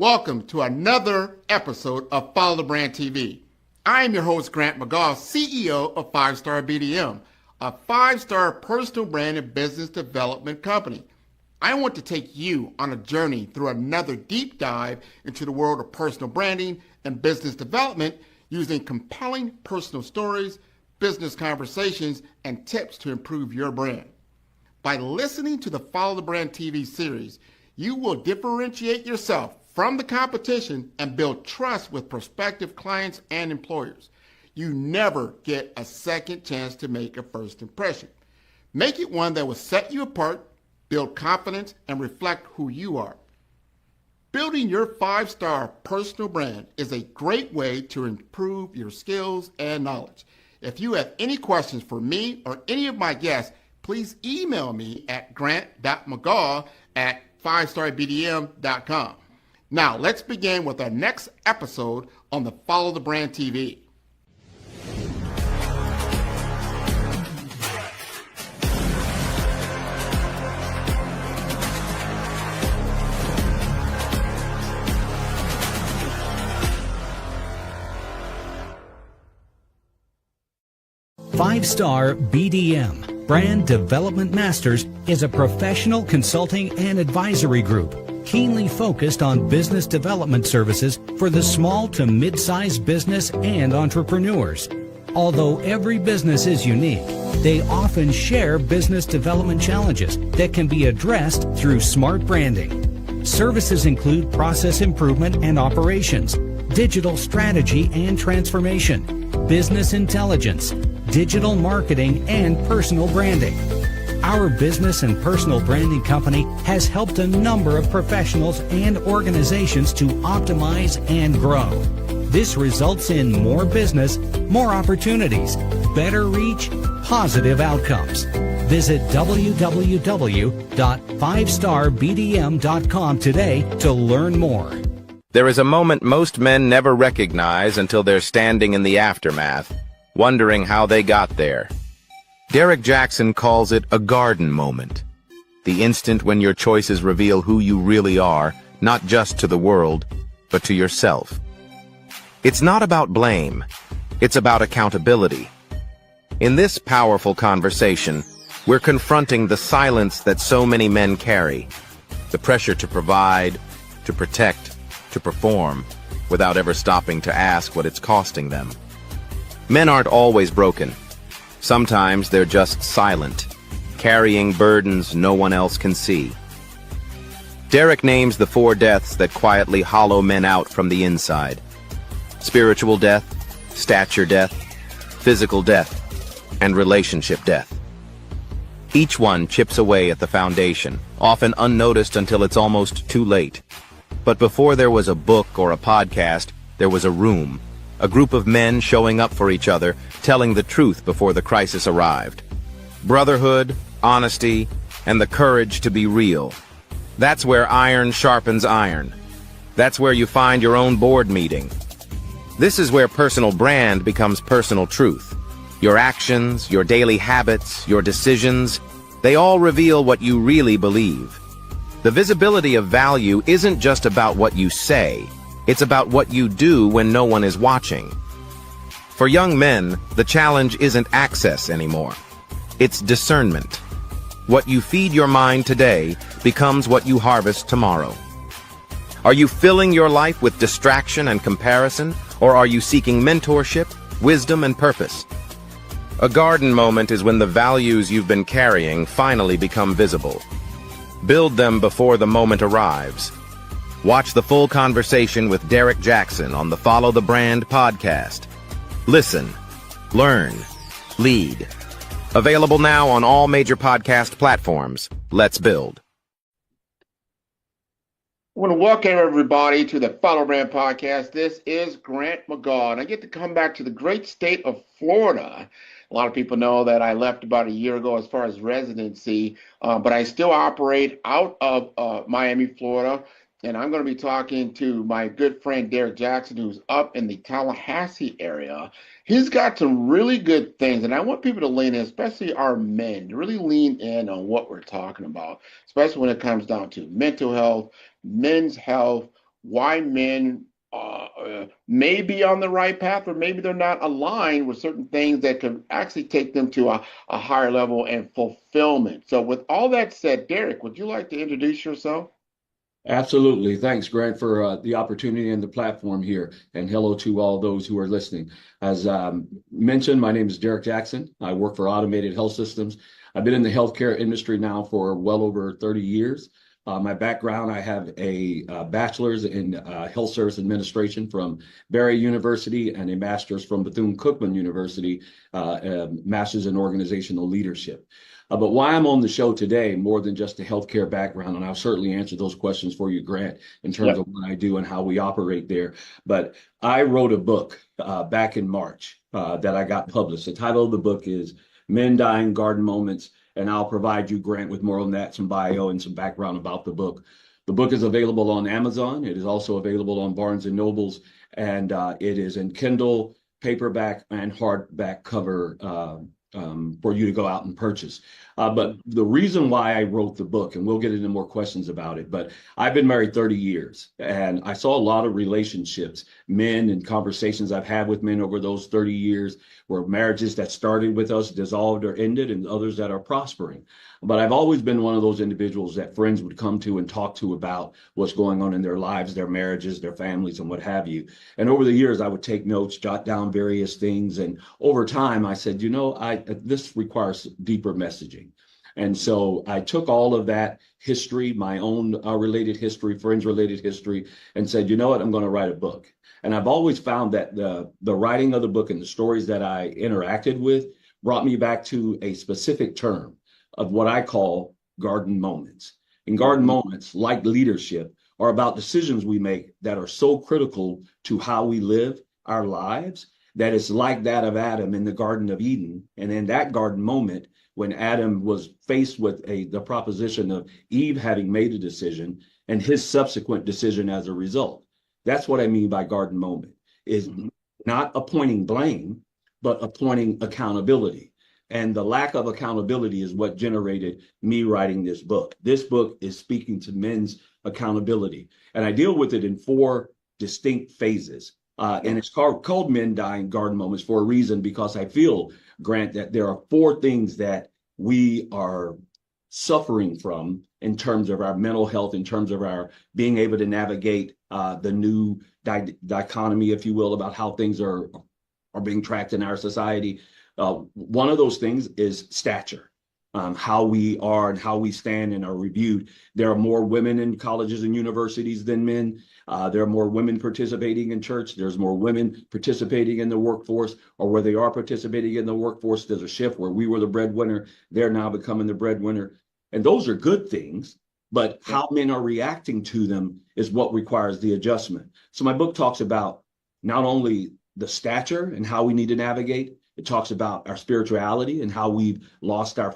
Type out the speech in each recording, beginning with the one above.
Welcome to another episode of Follow the Brand TV. I am your host, Grant Mcgaugh, CEO of 5-Star BDM, a 5-star personal brand and business development company. I want to take you on a journey through another deep dive into the world of personal branding and business development using compelling personal stories, business conversations, and tips to improve your brand. By listening to the Follow the Brand TV series, you will differentiate yourself from the competition and build trust with prospective clients and employers. You never get a second chance to make a first impression. Make it one that will set you apart, build confidence, and reflect who you are. Building your 5-star personal brand is a great way to improve your skills and knowledge. If you have any questions for me or any of my guests, please email me at grant.mcgaugh@5starbdm.com. Now, let's begin with our next episode on the Follow the Brand TV. Five-Star BDM, Brand Development Masters, is a professional consulting and advisory group keenly focused on business development services for the small to mid-sized business and entrepreneurs. Although every business is unique, they often share business development challenges that can be addressed through smart branding. Services include process improvement and operations, digital strategy and transformation, business intelligence, digital marketing, and personal branding. Our business and personal branding company has helped a number of professionals and organizations to optimize and grow. This results in more business, more opportunities, better reach, positive outcomes. Visit www.5starbdm.com today to learn more. There is a moment most men never recognize until they're standing in the aftermath, wondering how they got there. Derek Jackson calls it a garden moment. The instant when your choices reveal who you really are, not just to the world, but to yourself. It's not about blame. It's about accountability. In this powerful conversation, we're confronting the silence that so many men carry. The pressure to provide, to protect, to perform, without ever stopping to ask what it's costing them. Men aren't always broken. Sometimes they're just silent, carrying burdens no one else can see. Derek names the 4 deaths that quietly hollow men out from the inside. Spiritual death, stature death, physical death, and relationship death. Each one chips away at the foundation, often unnoticed until it's almost too late. But before there was a book or a podcast, there was a room. A group of men showing up for each other, telling the truth before the crisis arrived. Brotherhood, honesty, and the courage to be real. That's where iron sharpens iron. That's where you find your own board meeting. This is where personal brand becomes personal truth. Your actions, your daily habits, your decisions, they all reveal what you really believe. The visibility of value isn't just about what you say. It's about what you do when no one is watching. For young men, the challenge isn't access anymore. It's discernment. What you feed your mind today becomes what you harvest tomorrow. Are you filling your life with distraction and comparison, or are you seeking mentorship, wisdom, and purpose? A garden moment is when the values you've been carrying finally become visible. Build them before the moment arrives. Watch the full conversation with Derek Jackson on the Follow the Brand podcast. Listen, learn, lead. Available now on all major podcast platforms. Let's build. I want to welcome everybody to the Follow the Brand podcast. This is Grant Mcgaugh, and I get to come back to the great state of Florida. A lot of people know that I left about a year ago as far as residency, but I still operate out of Miami, Florida. And I'm going to be talking to my good friend Derek Jackson, who's up in the Tallahassee area. He's got some really good things, and I want people to lean in, especially our men, to really lean in on what we're talking about, especially when it comes down to mental health, men's health, why men may be on the right path, or maybe they're not aligned with certain things that can actually take them to a higher level and fulfillment. So, with all that said, Derek, would you like to introduce yourself? Absolutely. Thanks, Grant, for the opportunity and the platform here. And hello to all those who are listening. As mentioned, my name is Derek Jackson. I work for Automated Health Systems. I've been in the healthcare industry now for well over 30 years. My background, I have a bachelor's in health service administration from Barry University and a master's from Bethune-Cookman University, master's in organizational leadership. But why I'm on the show today, more than just a healthcare background, and I'll certainly answer those questions for you, Grant, in terms of what I do and how we operate there. But I wrote a book back in March that I got published. The title of the book is Men Dying Garden Moments, and I'll provide you, Grant, with more on that, some bio and some background about the book. The book is available on Amazon. It is also available on Barnes and Nobles, and it is in Kindle, paperback, and hardback cover for you to go out and purchase. But the reason why I wrote the book, and we'll get into more questions about it, but I've been married 30 years and I saw a lot of relationships, men and conversations I've had with men over those 30 years where marriages that started with us dissolved or ended, and others that are prospering. But I've always been one of those individuals that friends would come to and talk to about what's going on in their lives, their marriages, their families, and what have you. And over the years, I would take notes, jot down various things. And over time, I said, this requires deeper messaging. And so I took all of that history, my own related history, friends related history, and said, you know what, I'm going to write a book. And I've always found that the writing of the book and the stories that I interacted with brought me back to a specific term of what I call garden moments. And garden moments, like leadership, are about decisions we make that are so critical to how we live our lives that it's like that of Adam in the Garden of Eden. And in that garden moment, when Adam was faced with the proposition of Eve having made a decision and his subsequent decision as a result. That's what I mean by garden moment, is not appointing blame, but appointing accountability. And the lack of accountability is what generated me writing this book. This book is speaking to men's accountability. And I deal with it in 4 distinct phases. And it's called Men Dying Garden Moments for a reason, because I feel, Grant, that there are 4 things that we are suffering from in terms of our mental health, in terms of our being able to navigate the new dichotomy, if you will, about how things are being tracked in our society. One of those things is stature, how we are and how we stand and are reviewed. There are more women in colleges and universities than men. There are more women participating in church. There's more women participating in the workforce, or where they are participating in the workforce, there's a shift where we were the breadwinner. They're now becoming the breadwinner. And those are good things, but how men are reacting to them is what requires the adjustment. So my book talks about not only the stature and how we need to navigate. It talks about our spirituality and how we've lost our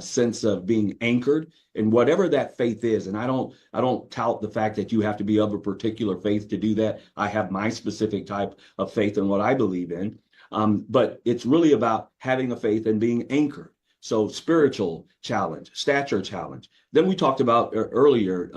sense of being anchored in whatever that faith is. And I don't tout the fact that you have to be of a particular faith to do that. I have my specific type of faith and what I believe in. But it's really about having a faith and being anchored. So spiritual challenge, stature challenge. Then we talked about earlier,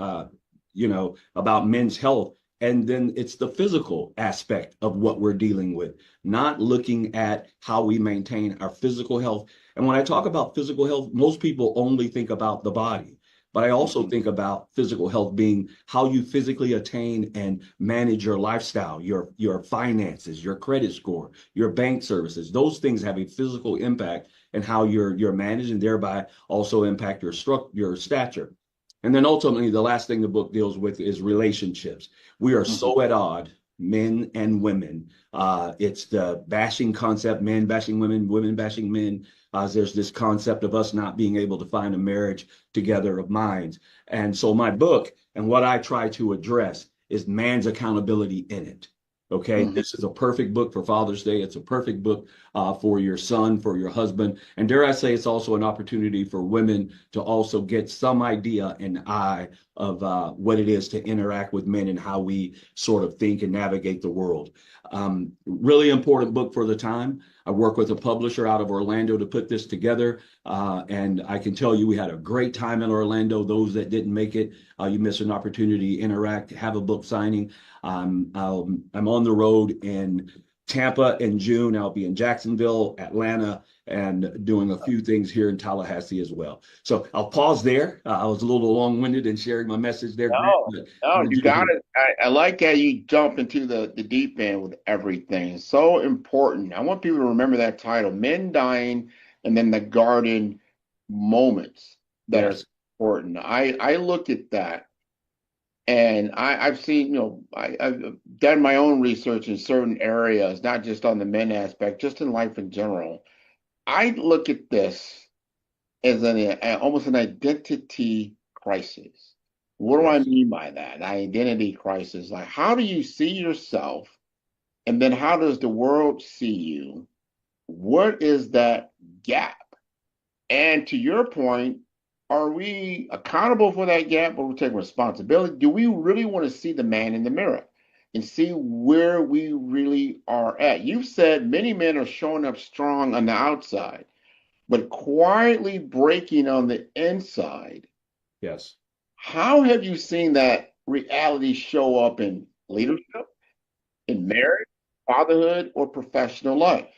about men's health. And then it's the physical aspect of what we're dealing with, not looking at how we maintain our physical health. And when I talk about physical health, most people only think about the body, but I also think about physical health being how you physically attain and manage your lifestyle, your finances, your credit score, your bank services. Those things have a physical impact and how you're managed, and thereby also impact your stature. And then ultimately, the last thing the book deals with is relationships. We are so at odds, men and women. It's the bashing concept, men bashing women, women bashing men. There's this concept of us not being able to find a marriage together of minds. And so my book and what I try to address is man's accountability in it. Okay, this is a perfect book for Father's Day. It's a perfect book for your son, for your husband. And dare I say, it's also an opportunity for women to also get some idea and eye what it is to interact with men and how we sort of think and navigate the world. Really important book for the time. I work with a publisher out of Orlando to put this together, and I can tell you we had a great time in Orlando. Those that didn't make it, you missed an opportunity to interact, have a book signing. I'm on the road in Tampa in June. I'll be in Jacksonville, Atlanta, and doing a few things here in Tallahassee as well. So I'll pause there. I was a little long-winded in sharing my message there, Grant. No, you got it. I like how you jump into the deep end with everything. So important. I want people to remember that title, Men Dying, and then the garden moments that are important. I look at that. And I've seen, I've done my own research in certain areas, not just on the men aspect, just in life in general. I look at this as almost an identity crisis. What do I mean by that? An identity crisis. Like, how do you see yourself? And then how does the world see you? What is that gap? And to your point, are we accountable for that gap, or we take responsibility? Do we really want to see the man in the mirror and see where we really are at? You've said many men are showing up strong on the outside, but quietly breaking on the inside. Yes. How have you seen that reality show up in leadership, in marriage, fatherhood, or professional life?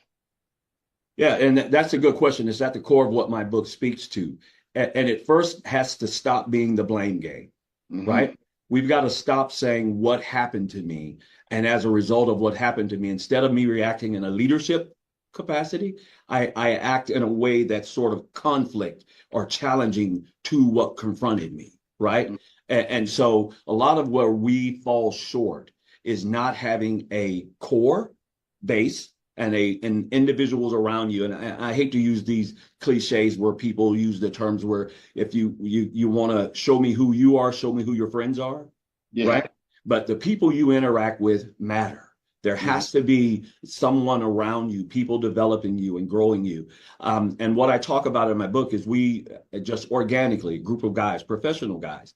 Yeah, and that's a good question. It's at the core of what my book speaks to. And it first has to stop being the blame game, right? We've got to stop saying what happened to me. And as a result of what happened to me, instead of me reacting in a leadership capacity, I act in a way that's sort of conflict or challenging to what confronted me, right? And so a lot of where we fall short is not having a core base and individuals around you. And I hate to use these cliches where people use the terms where if you want to show me who you are, show me who your friends are, right? But the people you interact with matter. There has to be someone around you, people developing you and growing you. And what I talk about in my book is we just organically, a group of guys, professional guys,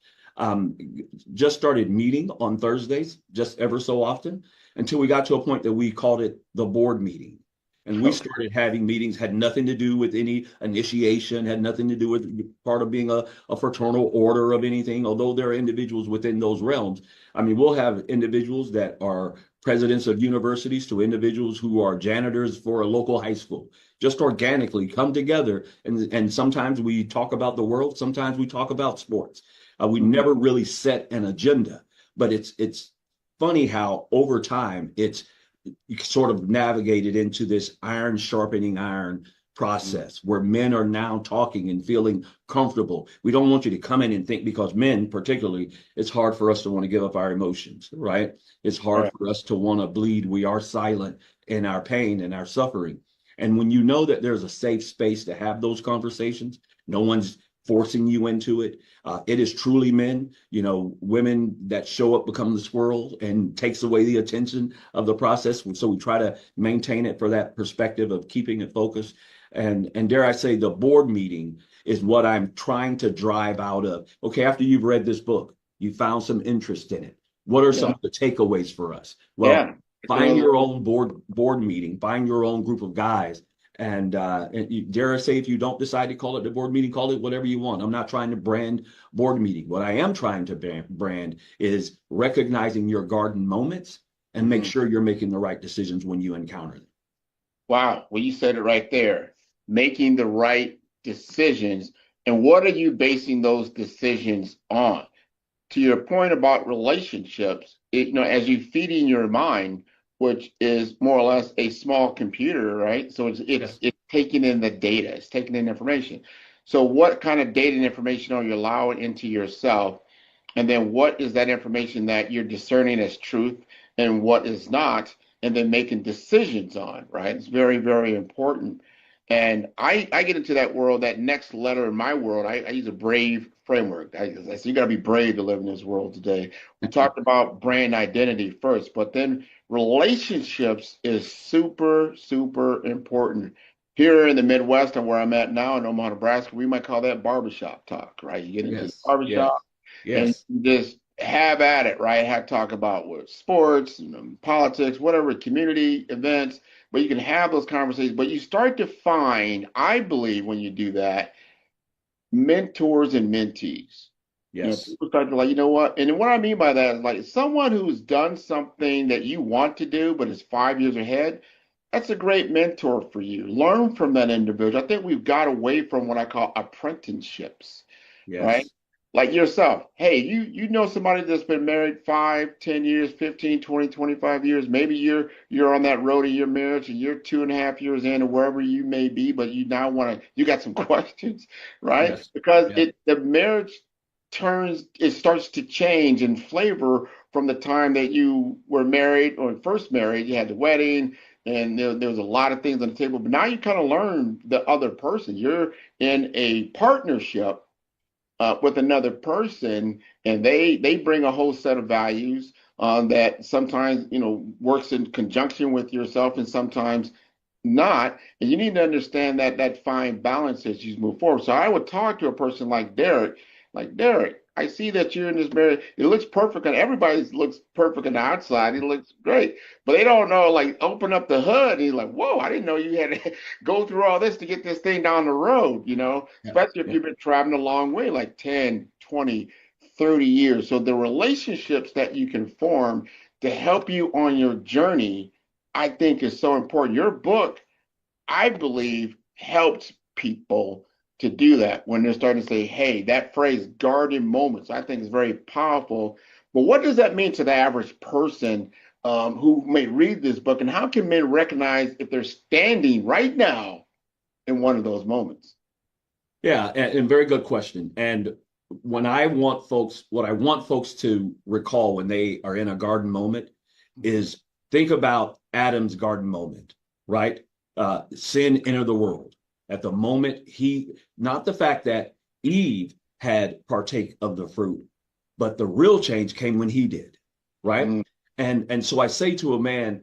just started meeting on Thursdays, just ever so often, until we got to a point that we called it the board meeting. And we started having meetings, had nothing to do with any initiation, had nothing to do with part of being a fraternal order of anything, although there are individuals within those realms. I mean, we'll have individuals that are presidents of universities to individuals who are janitors for a local high school, just organically come together. And sometimes we talk about the world, sometimes we talk about sports. We never really set an agenda, but it's funny how over time it's sort of navigated into this iron sharpening iron process where men are now talking and feeling comfortable. We don't want you to come in and think, because men particularly, it's hard for us to want to give up our emotions, right? It's hard for us to want to bleed. We are silent in our pain and our suffering. And when you know that there's a safe space to have those conversations, no one's forcing you into it. It is truly men, women that show up become the squirrel and takes away the attention of the process. So we try to maintain it for that perspective of keeping it focused. And dare I say, the board meeting is what I'm trying to drive out of. Okay, after you've read this book, you found some interest in it. What are some of the takeaways for us? Well, find your own board meeting, find your own group of guys. And dare I say, if you don't decide to call it the board meeting, call it whatever you want. I'm not trying to brand board meeting. What I am trying to brand is recognizing your garden moments and make sure you're making the right decisions when you encounter them. Wow. Well, you said it right there. Making the right decisions. And what are you basing those decisions on? To your point about relationships, as you feed in your mind, which is more or less a small computer, right? So it's taking in the data, it's taking in information. So what kind of data and information are you allowing into yourself? And then what is that information that you're discerning as truth and what is not, and then making decisions on, right? It's very, very important. And I get into that world, that next letter in my world. I use a BRAVE framework. I say you got to be brave to live in this world today. We talked about brand identity first, but then relationships is super, super important. Here in the Midwest and where I'm at now in Omaha, Nebraska, we might call that barbershop talk, right? You get into the barbershop, and Yes. you just have at it, right? Have talk about what sports, politics, whatever, community events, but you can have those conversations. But you start to find, I believe, when you do that, mentors and mentees. Yes. People start to like, you know what? And what I mean by that is like someone who's done something that you want to do, but is 5 years ahead. That's a great mentor for you. Learn from that individual. I think we've got away from what I call apprenticeships, right? Yes. Like yourself. Hey, you know somebody that's been married 5, 10 years, 15, 20, 25 years. Maybe you're on that road of your marriage and you're 2.5 years in or wherever you may be, but you now want to you got some questions, right? Yes. Because Yeah. the marriage it starts to change in flavor from the time that you were married or first married. You had the wedding and there was a lot of things on the table, but now you kind of learn the other person. You're in a partnership with another person, and they bring a whole set of values that sometimes works in conjunction with yourself, and sometimes not. And you need to understand that fine balance as you move forward. So I would talk to a person like Derek. I see that you're in this marriage. It looks perfect, and everybody looks perfect on the outside. It looks great, but they don't know. Like, open up the hood, and he's like, "Whoa! I didn't know you had to go through all this to get this thing down the road." Yeah. Especially if Yeah. you've been traveling a long way, like 10, 20, 30 years. So the relationships that you can form to help you on your journey, I think, is so important. Your book, I believe, helps people to do that when they're starting to say, hey, that phrase, guardian moments, I think is very powerful. But what does that mean to the average person who may read this book? And how can men recognize if they're standing right now in one of those moments? Yeah, and very good question. And what I want folks to recall when they are in a garden moment is think about Adam's garden moment, right? Sin entered the world. At the moment not the fact that Eve had partake of the fruit, but the real change came when he did, right? Mm, And so I say to a man,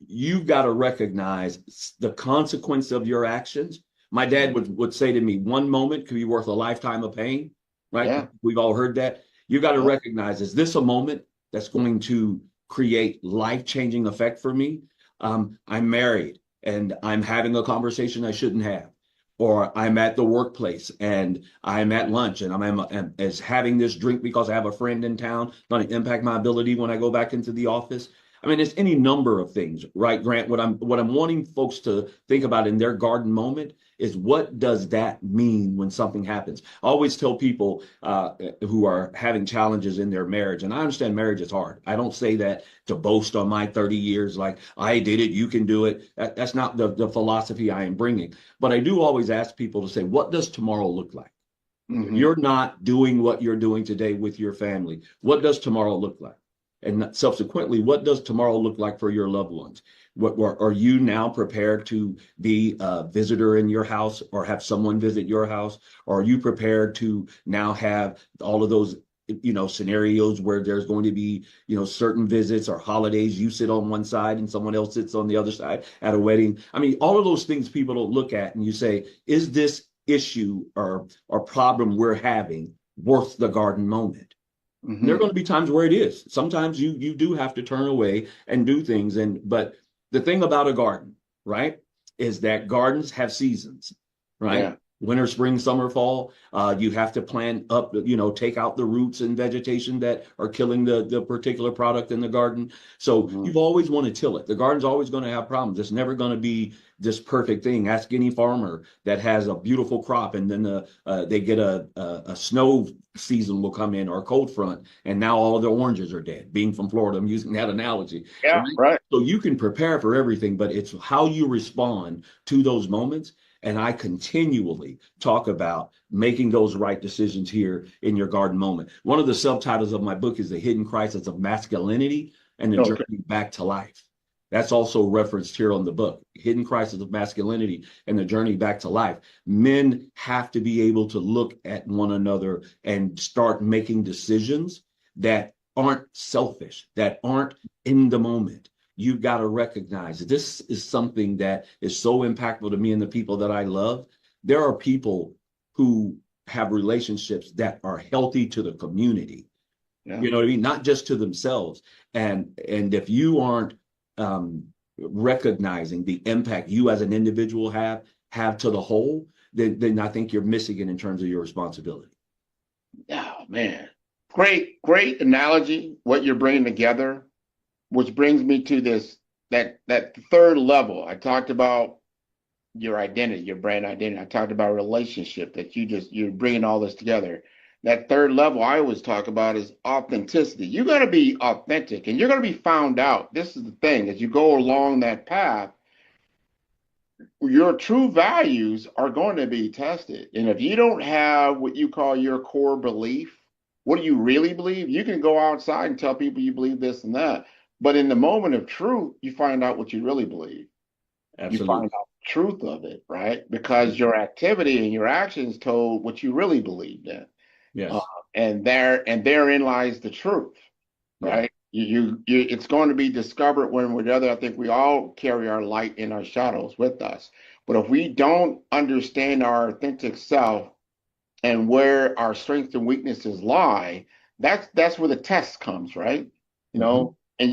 you've got to recognize the consequence of your actions. My dad would say to me, one moment could be worth a lifetime of pain, right? yeah, We've all heard that. You got to yeah, recognize, is this a moment that's going to create life-changing effect for me? I'm married and I'm having a conversation I shouldn't have. Or I'm at the workplace and I'm at lunch and I'm as having this drink because I have a friend in town, going to impact my ability when I go back into the office. I mean, it's any number of things, right, Grant? What I'm wanting folks to think about in their garden moment is, what does that mean when something happens? I always tell people who are having challenges in their marriage, and I understand marriage is hard. I don't say that to boast on my 30 years, like I did it, you can do it. That's not the philosophy I am bringing. But I do always ask people to say, what does tomorrow look like? If hmm you're not doing what you're doing today with your family, what does tomorrow look like? And subsequently, what does tomorrow look like for your loved ones? What are you now prepared to be a visitor in your house or have someone visit your house? Or are you prepared to now have all of those scenarios where there's going to be certain visits or holidays, you sit on one side and someone else sits on the other side at a wedding? I mean, all of those things people don't look at, and you say, is this issue or problem we're having worth the garden moment? And there are hmm going to be times where it is. Sometimes you do have to turn away and do things. But the thing about a garden, right, is that gardens have seasons, right? yeah, Winter, spring, summer, fall. You have to plant up, take out the roots and vegetation that are killing the particular product in the garden. So hmm you've always want to till it. The garden's always going to have problems. It's never going to be this perfect thing. Ask any farmer that has a beautiful crop, and then they get a snow season will come in, or a cold front, and now all of the oranges are dead. Being from Florida, I'm using that analogy, yeah, right? right. So you can prepare for everything, but it's how you respond to those moments. And I continually talk about making those right decisions here in your garden moment. One of the subtitles of my book is The Hidden Crisis of Masculinity and the Okay. Journey Back to Life. That's also referenced here on the book, Hidden Crisis of Masculinity and the Journey Back to Life. Men have to be able to look at one another and start making decisions that aren't selfish, that aren't in the moment. You've got to recognize this is something that is so impactful to me and the people that I love. There are people who have relationships that are healthy to the community. Yeah. You know what I mean? Not just to themselves. And if you aren't recognizing the impact you as an individual have to the whole, then I think you're missing it in terms of your responsibility. Oh man, great analogy. What you're bringing together, which brings me to that third level. I talked about your identity, your brand identity. I talked about relationship that you're bringing all this together. That third level I always talk about is authenticity. You got to be authentic, and you're going to be found out. This is the thing: as you go along that path, your true values are going to be tested. And if you don't have what you call your core belief, what do you really believe? You can go outside and tell people you believe this and that. But in the moment of truth, you find out what you really believe. You Absolutely. find out the truth of it, right? Because your activity and your actions told what you really believed in. Yes. Uh, and therein lies the truth, Yeah. right? It's going to be discovered one way or the other. I think we all carry our light and our shadows with us. But if we don't understand our authentic self and where our strengths and weaknesses lie, that's where the test comes, right? You know, and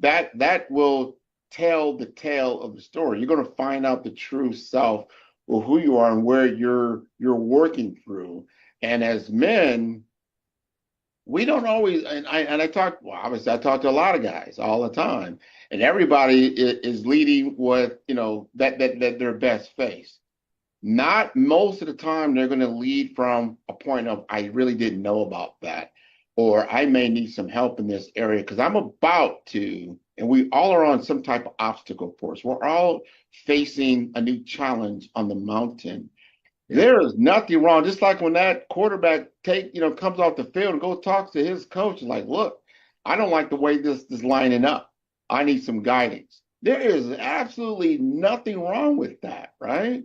that will tell the tale of the story. You're going to find out the true self of who you are and where you're working through. And as men, we don't always, I talk, well, obviously I talk to a lot of guys all the time, and everybody is leading with, that their best face. Not most of the time they're going to lead from a point of, I really didn't know about that, or I may need some help in this area because I'm about to, and we all are on some type of obstacle course. We're all facing a new challenge on the mountain. There is nothing wrong. Just like when that quarterback comes off the field and goes talks to his coach, like, look, I don't like the way this is lining up. I need some guidance. There is absolutely nothing wrong with that, right?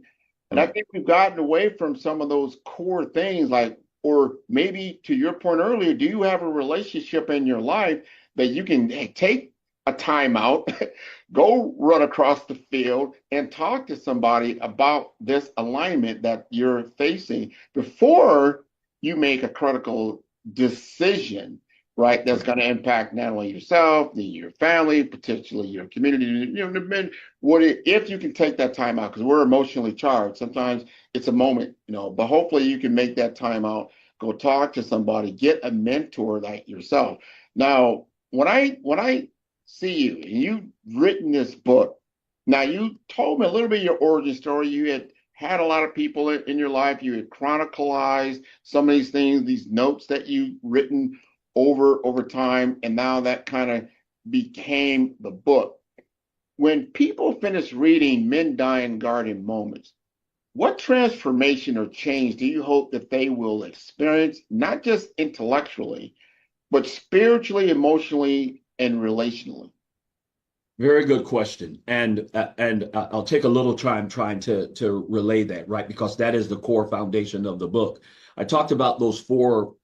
And I think we've gotten away from some of those core things, like, or maybe to your point earlier, do you have a relationship in your life that you can take a timeout, go run across the field and talk to somebody about this alignment that you're facing before you make a critical decision, right? That's going to impact not only yourself, your family, potentially your community. If you can take that time out, because we're emotionally charged. Sometimes it's a moment, but hopefully you can make that time out, go talk to somebody, get a mentor like yourself. Now, when I see you and you've written this book, now you told me a little bit of your origin story. You had a lot of people in your life. You had chronicalized some of these things, these notes that you've written over time, and now that kind of became the book. When people finish reading Men Die in Garden Moments, what transformation or change do you hope that they will experience, not just intellectually, but spiritually, emotionally, and relationally? Very good question. And I'll take a little time trying to relay that, right? Because that is the core foundation of the book. I talked about those four,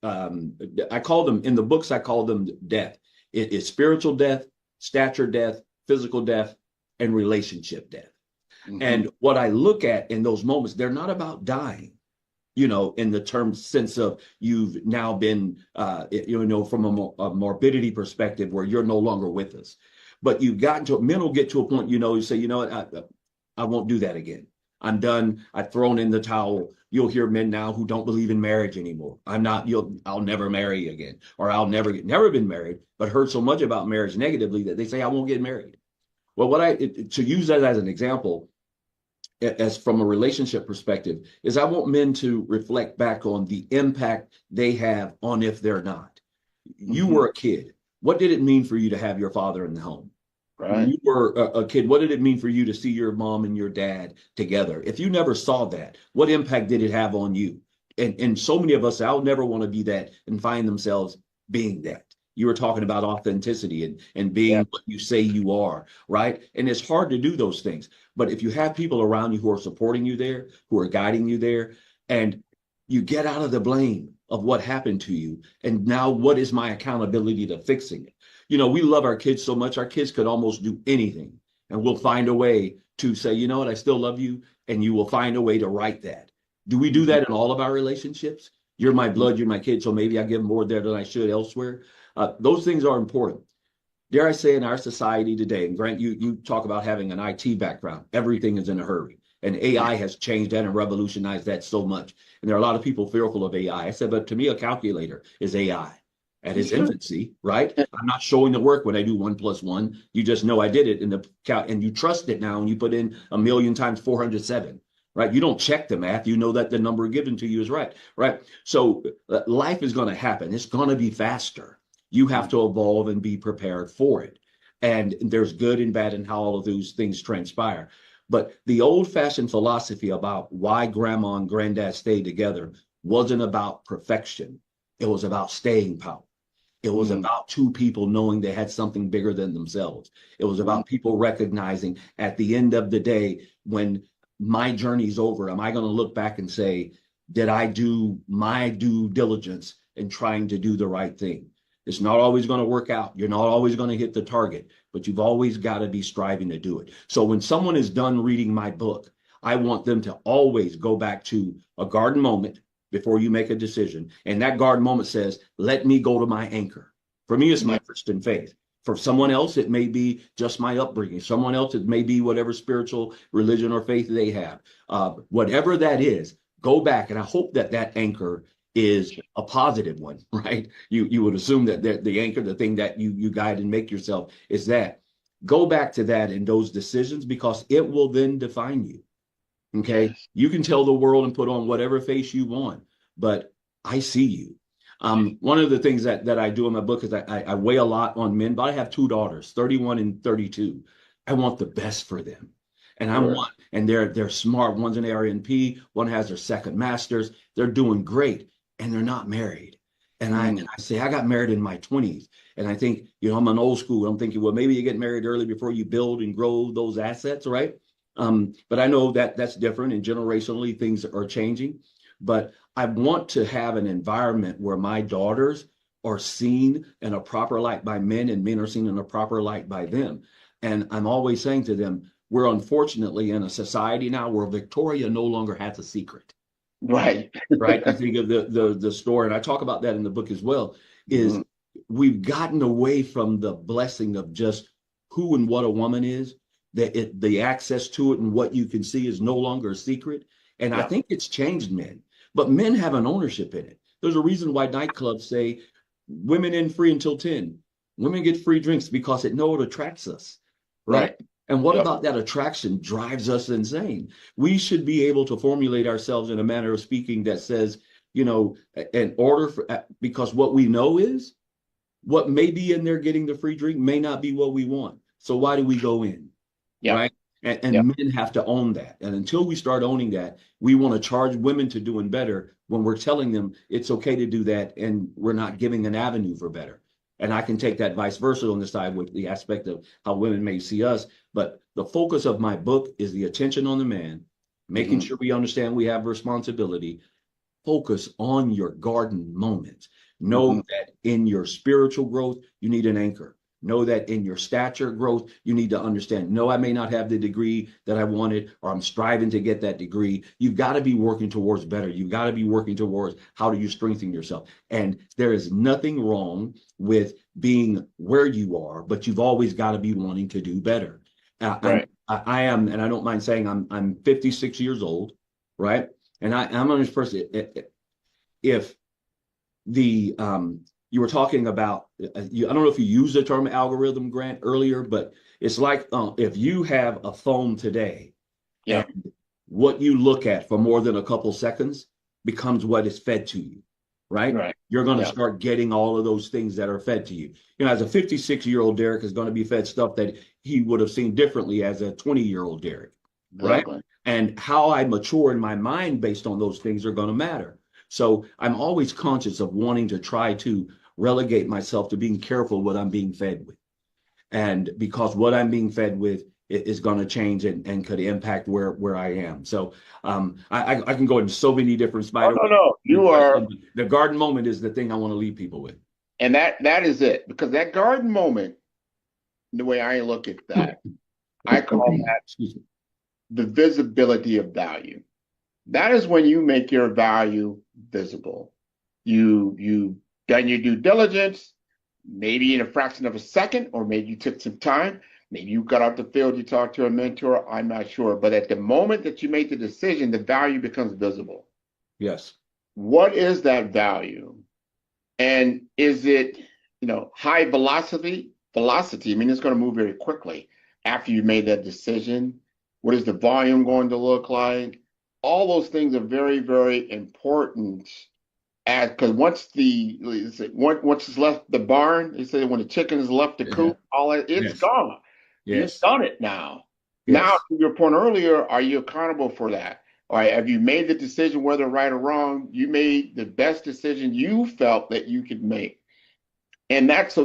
I call them, in the books, I call them death. It is spiritual death, stature death, physical death, and relationship death. And what I look at in those moments, they're not about dying, in the sense of you've now been, from a morbidity perspective where you're no longer with us. But you've gotten to, men will get to a point, you say, you know what, I won't do that again. I'm done. I've thrown in the towel. You'll hear men now who don't believe in marriage anymore. I'll never marry again, or I'll never been married, but heard so much about marriage negatively that they say, I won't get married. Well, to use that as an example, as from a relationship perspective, is I want men to reflect back on the impact they have on if they're not. You were a kid. What did it mean for you to have your father in the home? Right. When you were a kid, what did it mean for you to see your mom and your dad together? If you never saw that, what impact did it have on you? And so many of us, I'll never want to be that and find themselves being that. You were talking about authenticity and being what you say you are, right? And it's hard to do those things. But if you have people around you who are supporting you there, who are guiding you there, and you get out of the blame of what happened to you, and now what is my accountability to fixing it? We love our kids so much, our kids could almost do anything, and we'll find a way to say, you know what, I still love you, and you will find a way to right that. Do we do that in all of our relationships? You're my blood, you're my kid, so maybe I give more there than I should elsewhere. Those things are important. Dare I say, in our society today, and Grant, you talk about having an IT background, everything is in a hurry. And AI has changed that and revolutionized that so much. And there are a lot of people fearful of AI. I said, but to me, a calculator is AI at its infancy, right? I'm not showing the work when I do 1+1. You just know I did it in the and you trust it now, and you put in 1,000,000 times 407, right? You don't check the math. You know that the number given to you is right, right? So life is going to happen. It's going to be faster. You have to evolve and be prepared for it. And there's good and bad in how all of those things transpire. But the old-fashioned philosophy about why grandma and granddad stayed together wasn't about perfection. It was about staying power. It was about two people knowing they had something bigger than themselves. It was about people recognizing at the end of the day, when my journey's over, am I going to look back and say, did I do my due diligence in trying to do the right thing? It's not always going to work out. You're not always going to hit the target, but you've always got to be striving to do it. So when someone is done reading my book, I want them to always go back to a garden moment before you make a decision. And that garden moment says, let me go to my anchor. For me, it's my Christian faith. For someone else, it may be just my upbringing. Someone else, it may be whatever spiritual religion or faith they have. Whatever that is, go back. And I hope that that anchor is a positive one, right? You would assume that the anchor, the thing that you guide and make yourself, is that. Go back to that in those decisions, because it will then define you. Okay. Yes. You can tell the world and put on whatever face you want, but I see you. One of the things that I do in my book is I weigh a lot on men, but I have two daughters, 31 and 32. I want the best for them. And and they're smart. One's an RNP, one has their second master's. They're doing great, and they're not married. And I say, I got married in my 20s. And I think, I'm an old school. I'm thinking, well, maybe you get married early before you build and grow those assets, right? But I know that that's different, and generationally things are changing. But I want to have an environment where my daughters are seen in a proper light by men, and men are seen in a proper light by them. And I'm always saying to them, we're unfortunately in a society now where Victoria no longer has a secret. Right. Right. I think of the story, and I talk about that in the book as well, is we've gotten away from the blessing of just who and what a woman is. That the access to it and what you can see is no longer a secret. And I think it's changed men, but men have an ownership in it. There's a reason why nightclubs say women in free until 10. Women get free drinks because it attracts us. Right. And what about that attraction drives us insane? We should be able to formulate ourselves in a manner of speaking that says, in order for, because what we know is what may be in there getting the free drink may not be what we want. So why do we go in? Yeah. Right. And men have to own that. And until we start owning that, we want to charge women to doing better when we're telling them it's okay to do that, and we're not giving an avenue for better. And I can take that vice versa on the side with the aspect of how women may see us. But the focus of my book is the attention on the man, making sure we understand we have responsibility. Focus on your garden moment. Know that in your spiritual growth, you need an anchor. Know that in your stature growth, you need to understand, no, I may not have the degree that I wanted, or I'm striving to get that degree. You've got to be working towards better. You've got to be working towards how do you strengthen yourself. And there is nothing wrong with being where you are, but you've always got to be wanting to do better. Right. I am, and I don't mind saying I'm 56 years old, right? And I'm on this person. If the you were talking about, I don't know if you used the term algorithm, Grant, earlier, but it's like if you have a phone today, and what you look at for more than a couple seconds becomes what is fed to you, right? You're going to start getting all of those things that are fed to you. As a 56-year-old Derek is going to be fed stuff that he would have seen differently as a 20-year-old Derek, right? And how I mature in my mind based on those things are going to matter. So I'm always conscious of wanting to try to relegate myself to being careful what I'm being fed with. And because what I'm being fed with is going to change and could impact where I am. So I can go into so many different spider. No. You are. The garden moment is the thing I want to leave people with. And that is it. Because that garden moment, the way I look at that, I call that the visibility of value. That is when you make your value visible. You done your due diligence, maybe in a fraction of a second, or maybe you took some time. Maybe you got out the field, you talked to a mentor. I'm not sure. But at the moment that you make the decision, the value becomes visible. Yes. What is that value? And is it, high velocity? Velocity, I mean, it's going to move very quickly after you made that decision. What is the volume going to look like? All those things are very, very important. Because once it's left the barn, they say when the chicken has left the coop, all that, it's Yes. gone. You've Yes. done it now. Now, Yes. to your point earlier, are you accountable for that? All right, have you made the decision, whether right or wrong? You made the best decision you felt that you could make. And that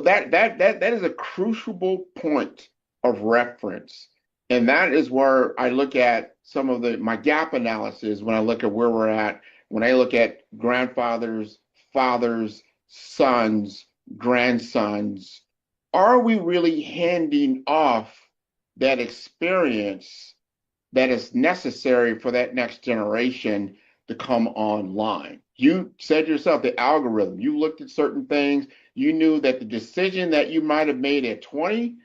is a crucial point of reference. And that is where I look at some of my gap analysis when I look at where we're at, when I look at grandfathers, fathers, sons, grandsons. Are we really handing off that experience that is necessary for that next generation to come online? You said yourself, the algorithm, you looked at certain things, you knew that the decision that you might have made at 20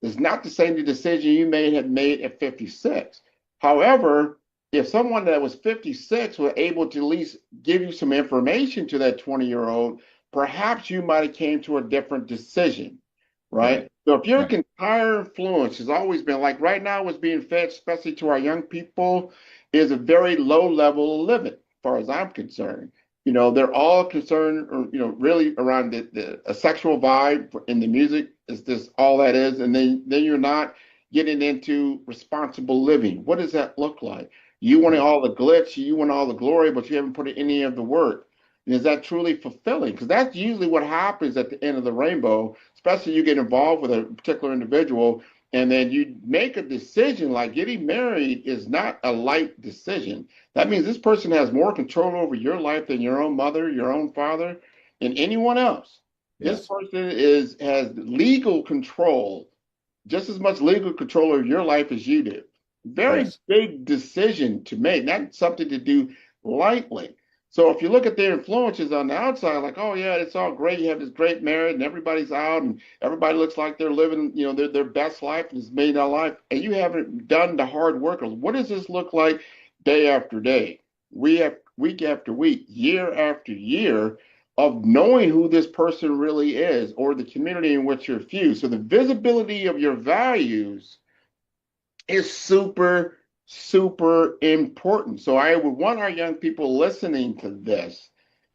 is not the same decision you may have made at 56. However, if someone that was 56 were able to at least give you some information to that 20-year-old, perhaps you might have came to a different decision, right? So if your Right. entire influence has always been like right now, what's being fed, especially to our young people, is a very low level of living, as far as I'm concerned. They're all concerned, or, really around a sexual vibe in the music is this all that is, and then you're not getting into responsible living. What does that look like? You want all the glitz, you want all the glory, but you haven't put in any of the work. And is that truly fulfilling? Because that's usually what happens at the end of the rainbow, especially you get involved with a particular individual, and then you make a decision. Like getting married is not a light decision. That means this person has more control over your life than your own mother, your own father, and anyone else. This Yes. person has legal control, just as much legal control of your life as you do. Very Yes. big decision to make, not something to do lightly. So if you look at their influences on the outside, like, oh yeah, it's all great. You have this great marriage and everybody's out and everybody looks like they're living, their best life and it's made their life. And you haven't done the hard work. What does this look like day after day, week after week, year after year of knowing who this person really is or the community in which you're fused? So the visibility of your values is super, super important. So I would want our young people listening to this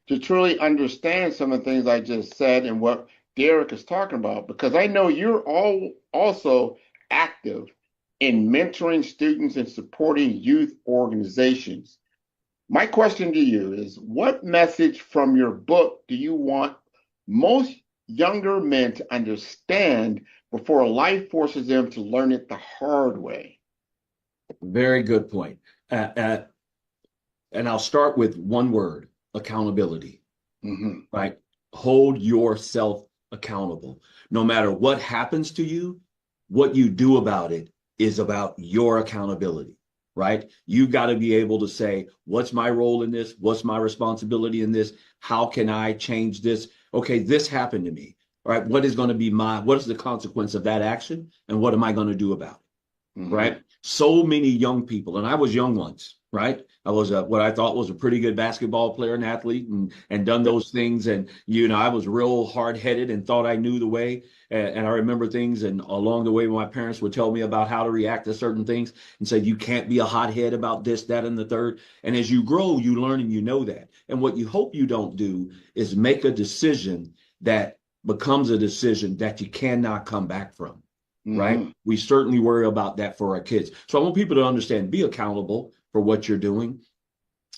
to truly understand some of the things I just said and what Derek is talking about, because I know you're all also active in mentoring students and supporting youth organizations. My question to you is, what message from your book do you want most younger men to understand before life forces them to learn it the hard way? Very good point. And I'll start with one word: accountability. Mm-hmm. Right? Hold yourself accountable. No matter what happens to you, what you do about it is about your accountability. Right? You've got to be able to say, what's my role in this? What's my responsibility in this? How can I change this? Okay, this happened to me. All right, what is the consequence of that action? And what am I going to do about it? Mm-hmm. Right? So many young people, and I was young once, right? I was what I thought was a pretty good basketball player and athlete, and done those things. And I was real hard headed and thought I knew the way. And I remember things, and along the way, my parents would tell me about how to react to certain things, and say you can't be a hothead about this, that, and the third. And as you grow, you learn and you know that. And what you hope you don't do is make a decision that becomes a decision that you cannot come back from. Right? Mm-hmm. We certainly worry about that for our kids. So I want people to understand, be accountable for what you're doing.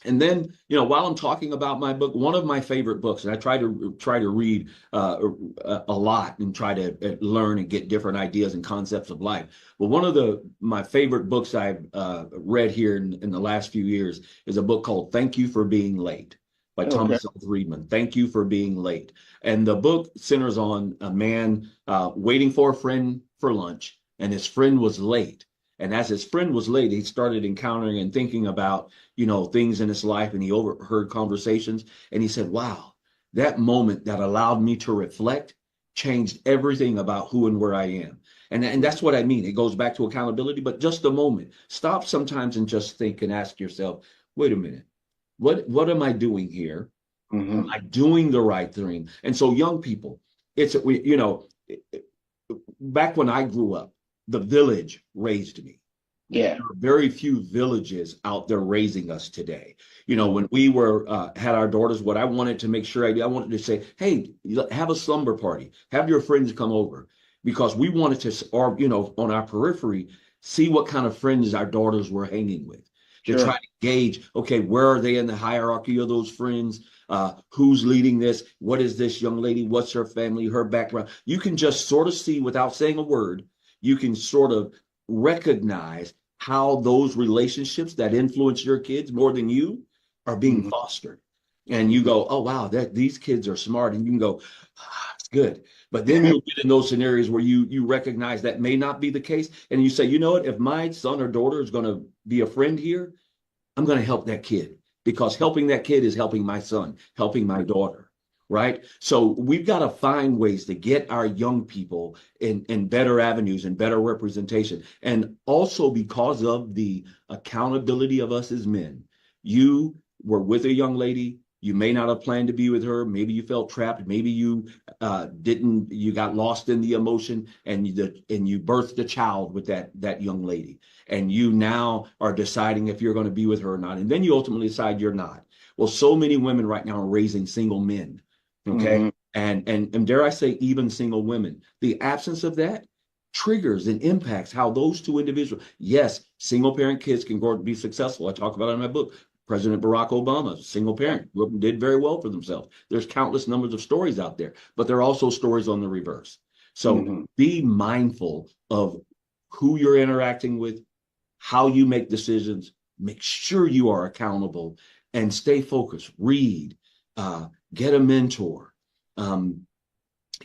And then, while I'm talking about my book, one of my favorite books, and I try to read a lot and try to learn and get different ideas and concepts of life. But one of my favorite books I've read here in the last few years is a book called "Thank You for Being Late" by Thomas L. Friedman. Thank you for being late. And the book centers on a man waiting for a friend for lunch, and his friend was late. And as his friend was late, he started encountering and thinking about, things in his life, and he overheard conversations. And he said, wow, that moment that allowed me to reflect changed everything about who and where I am. And that's what I mean. It goes back to accountability, but just a moment. Stop sometimes and just think and ask yourself, wait a minute, what am I doing here? Am Mm-hmm. I doing the right thing? And so young people, back when I grew up, the village raised me. Yeah. There are very few villages out there raising us today. Mm-hmm. When we were had our daughters, what I wanted to make sure I did, I wanted to say, hey, have a slumber party, have your friends come over, because we wanted to, or on our periphery, see what kind of friends our daughters were hanging with, to try Sure. to gauge, okay, where are they in the hierarchy of those friends? Who's leading this? What is this young lady? What's her family, her background? You can just sort of see without saying a word. You can sort of recognize how those relationships that influence your kids more than you are being Mm-hmm. fostered. And you go, oh, wow, these kids are smart. And you can go, it's good. But then you'll get in those scenarios where you recognize that may not be the case. And you say, you know what, if my son or daughter is going to be a friend here, I'm going to help that kid, because helping that kid is helping my son, helping my daughter. Right. So we've got to find ways to get our young people in better avenues and better representation. And also, because of the accountability of us as men, you were with a young lady. You may not have planned to be with her. Maybe you felt trapped. Maybe you didn't. You got lost in the emotion, and you birthed a child with that young lady. And you now are deciding if you're going to be with her or not. And then you ultimately decide you're not. Well, so many women right now are raising single men. Okay. Mm-hmm. And dare I say, even single women. The absence of that triggers and impacts how those two individuals, yes, single parent kids can grow to be successful. I talk about it in my book. President Barack Obama, single parent, did very well for themselves. There's countless numbers of stories out there, but there are also stories on the reverse. So Mm-hmm. be mindful of who you're interacting with, how you make decisions, make sure you are accountable, and stay focused. Read, get a mentor, um,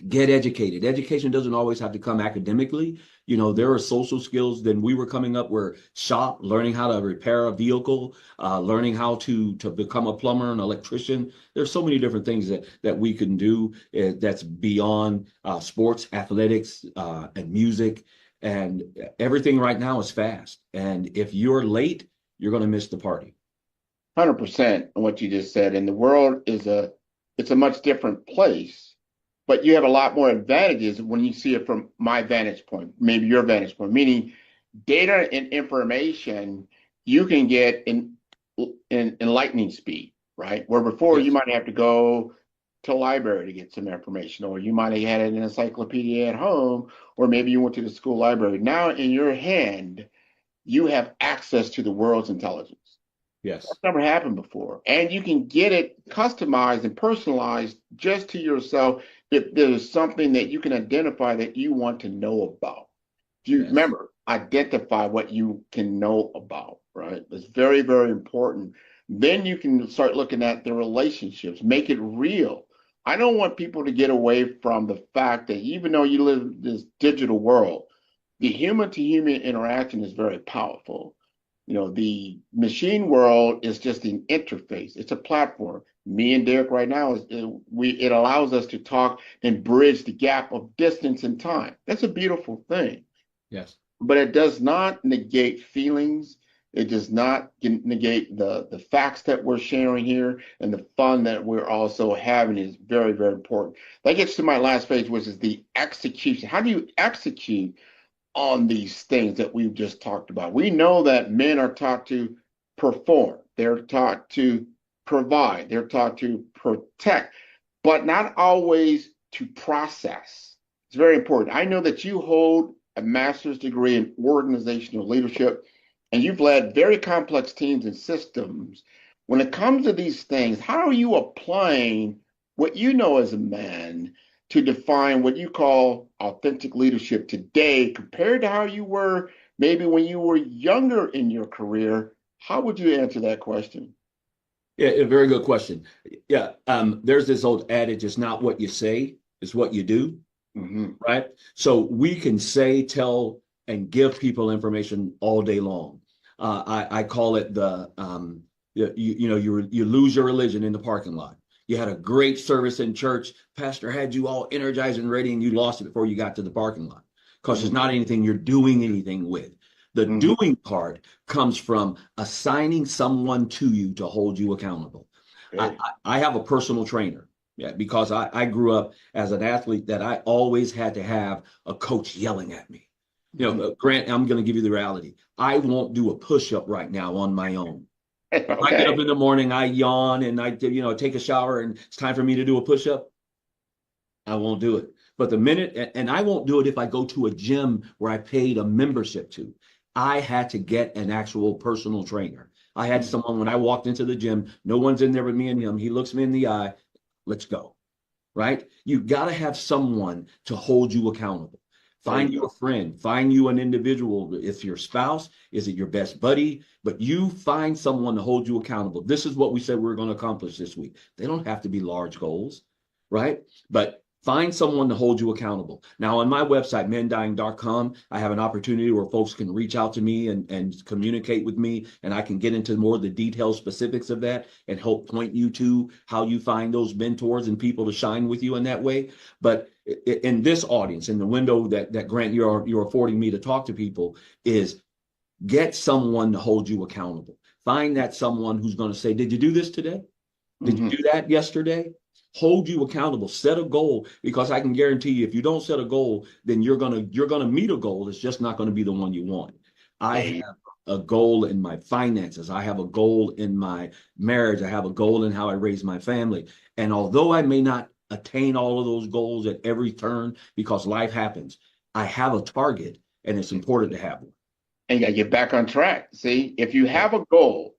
get educated. Education doesn't always have to come academically. There are social skills. Then we were coming up where shop, learning how to repair a vehicle, learning how to become a plumber, an electrician. There's so many different things that we can do that's beyond sports, athletics, and music. And everything right now is fast. And if you're late, you're going to miss the party. 100% on what you just said. And the world it's a much different place, but you have a lot more advantages when you see it from my vantage point, maybe your vantage point, meaning data and information you can get in lightning speed, right? Where before you Yes. might have to go to a library to get some information, or you might have had an encyclopedia at home, or maybe you went to the school library. Now in your hand, you have access to the world's intelligence. Yes. That's never happened before. And you can get it customized and personalized just to yourself if there's something that you can identify that you want to know about. You Yes. remember, identify what you can know about, right? It's very, very important. Then you can start looking at the relationships, make it real. I don't want people to get away from the fact that even though you live in this digital world, the human to human interaction is very powerful. The machine world is just an interface. It's a platform. Me and Derek right now it allows us to talk and bridge the gap of distance and time. That's a beautiful thing, Yes. but it does not negate feelings. It does not negate the facts that we're sharing here, and the fun that we're also having is very, very important. That gets to my last phase, which is the execution. How do you execute on these things that we've just talked about? We know that men are taught to perform, they're taught to provide, they're taught to protect, but not always to process. It's very important. I know that you hold a master's degree in organizational leadership, and you've led very complex teams and systems. When it comes to these things, how are you applying what you know as a man to define what you call authentic leadership today compared to how you were maybe when you were younger in your career? How would you answer that question? Yeah, a very good question. Yeah, there's this old adage: it's not what you say, it's what you do, Mm-hmm. right? So we can say, tell and give people information all day long. I call it you lose your religion in the parking lot. You had a great service in church. Pastor had you all energized and ready, and you lost it before you got to the parking lot because there's not anything you're doing anything with. The doing part comes from assigning someone to you to hold you accountable. I have a personal trainer. Yeah, because I grew up as an athlete that I always had to have a coach yelling at me. Grant, I'm going to give you the reality. I won't do a push-up right now on my own. Okay. If I get up in the morning, I yawn and I take a shower and it's time for me to do a push-up, I won't do it. But the minute, and I won't do it if I go to a gym where I paid a membership to. I had to get an actual personal trainer. I had someone when I walked into the gym, no one's in there with me and him. He looks me in the eye. Let's go. Right? You got to have someone to hold you accountable. Find you a friend, find you an individual. It's your spouse, is it your best buddy? But you find someone to hold you accountable. This is what we said we were going to accomplish this week. They don't have to be large goals, right? But find someone to hold you accountable. Now, on my website, mendying.com, I have an opportunity where folks can reach out to me and communicate with me, and I can get into more of the detailed specifics of that and help point you to how you find those mentors and people to shine with you in that way. But in this audience, in the window that Grant, you're affording me to talk to people, is get someone to hold you accountable. Find that someone who's going to say, did you do this today? Did you do that yesterday? Hold you accountable. Set a goal, because I can guarantee you, if you don't set a goal, then you're gonna meet a goal. It's just not going to be the one you want. I have a goal in my finances. I have a goal in my marriage. I have a goal in how I raise my family. And although I may not attain all of those goals at every turn because life happens, I have a target, and it's important to have one. And you got to get back on track. See, if you have a goal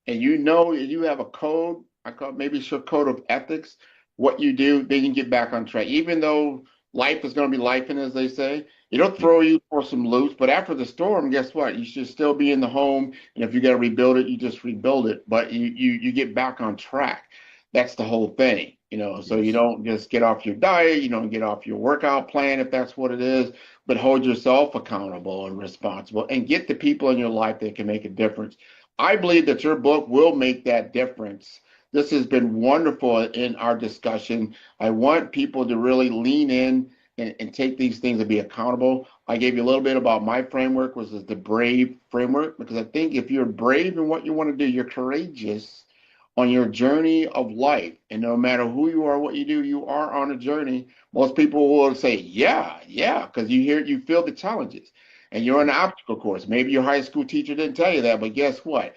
and you know you have a code, I call it maybe it's your code of ethics, what you do, then you get back on track. Even though life is going to be lifing, as they say, it'll throw you for some loops. But after the storm, guess what? You should still be in the home. And if you got to rebuild it, you just rebuild it. But you get back on track. That's the whole thing, so you don't just get off your diet, you don't get off your workout plan if that's what it is, but hold yourself accountable and responsible and get the people in your life that can make a difference. I believe that your book will make that difference. This has been wonderful in our discussion. I want people to really lean in and take these things and be accountable. I gave you a little bit about my framework, which is the BRAVE framework, because I think if you're brave in what you want to do, you're courageous on your journey of life. And no matter who you are, what you do, you are on a journey. Most people will say, yeah, because you feel the challenges. And you're on an obstacle course. Maybe your high school teacher didn't tell you that, but guess what?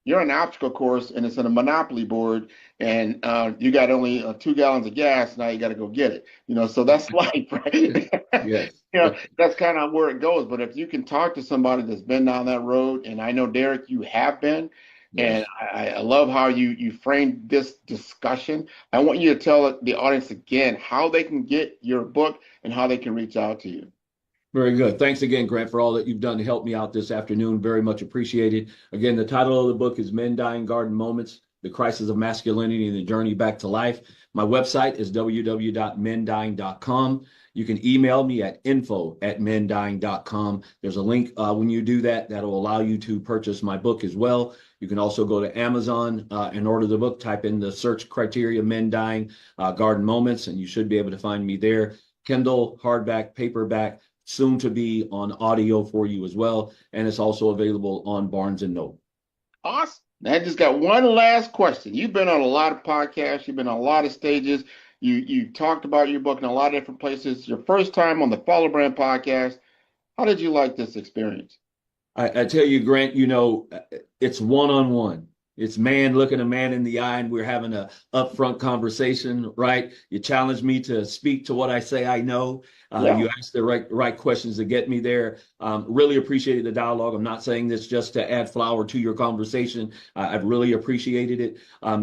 You're on an obstacle course, and it's on a monopoly board, and you got only 2 gallons of gas. Now you got to go get it. So that's life, right? Yes. That's kind of where it goes. But if you can talk to somebody that's been down that road, and I know, Derek, you have been, and I love how you framed this discussion. I want you to tell the audience again how they can get your book and how they can reach out to you. Very good. Thanks again, Grant, for all that you've done to help me out this afternoon. Very much appreciated. Again, the title of the book is Men Dying Garden Moments, The Crisis of Masculinity and the Journey Back to Life. My website is www.mendying.com. You can email me at info@mendying.com. There's a link when you do that that'll allow you to purchase my book as well. You can also go to Amazon and order the book. Type in the search criteria Men Dying Garden Moments, and you should be able to find me there. Kindle, hardback, paperback, soon to be on audio for you as well. And it's also available on Barnes & Noble. Awesome. I just got one last question. You've been on a lot of podcasts. You've been on a lot of stages. You talked about your book in a lot of different places. Your first time on the Follow Brand podcast. How did you like this experience? I tell you, Grant, it's one-on-one. It's man looking a man in the eye, and we're having a upfront conversation, right? You challenge me to speak to what I say I know. You asked the right questions to get me there. Really appreciated the dialogue. I'm not saying this just to add flour to your conversation. I've really appreciated it.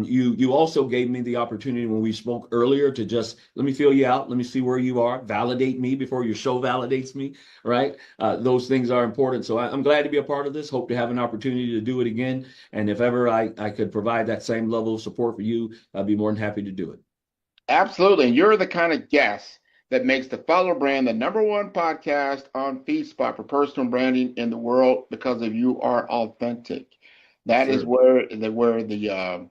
You also gave me the opportunity when we spoke earlier to just let me feel you out. Let me see where you are. Validate me before your show validates me, right? Those things are important. So I'm glad to be a part of this. Hope to have an opportunity to do it again. And if ever I could provide that same level of support for you, I'd be more than happy to do it. Absolutely. And you're the kind of guest that makes the Follow Brand the #1 podcast on FeedSpot for personal branding in the world because of you are authentic. That is where the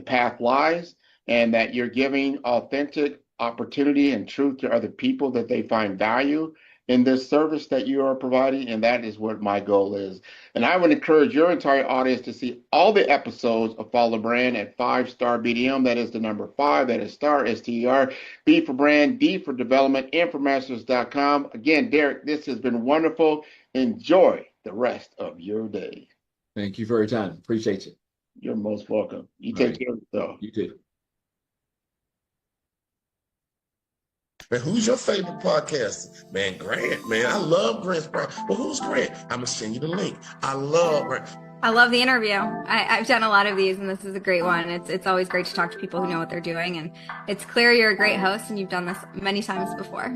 path lies, and that you're giving authentic opportunity and truth to other people that they find value in this service that you are providing, and that is what my goal is. And I would encourage your entire audience to see all the episodes of Follow Brand at 5-Star BDM. That is the number 5, that is star, STER, B for brand, D for development, Informamasters.com. Again, Derek, this has been wonderful. Enjoy the rest of your day. Thank you for your time. Appreciate you. You're most welcome. You take care of yourself. You too. Man, who's your favorite podcaster? Man, Grant, man. I love Grant's podcast. Well, who's Grant? I'm going to send you the link. I love Grant. I love the interview. I've done a lot of these, and this is a great one. It's always great to talk to people who know what they're doing, and it's clear you're a great host, and you've done this many times before.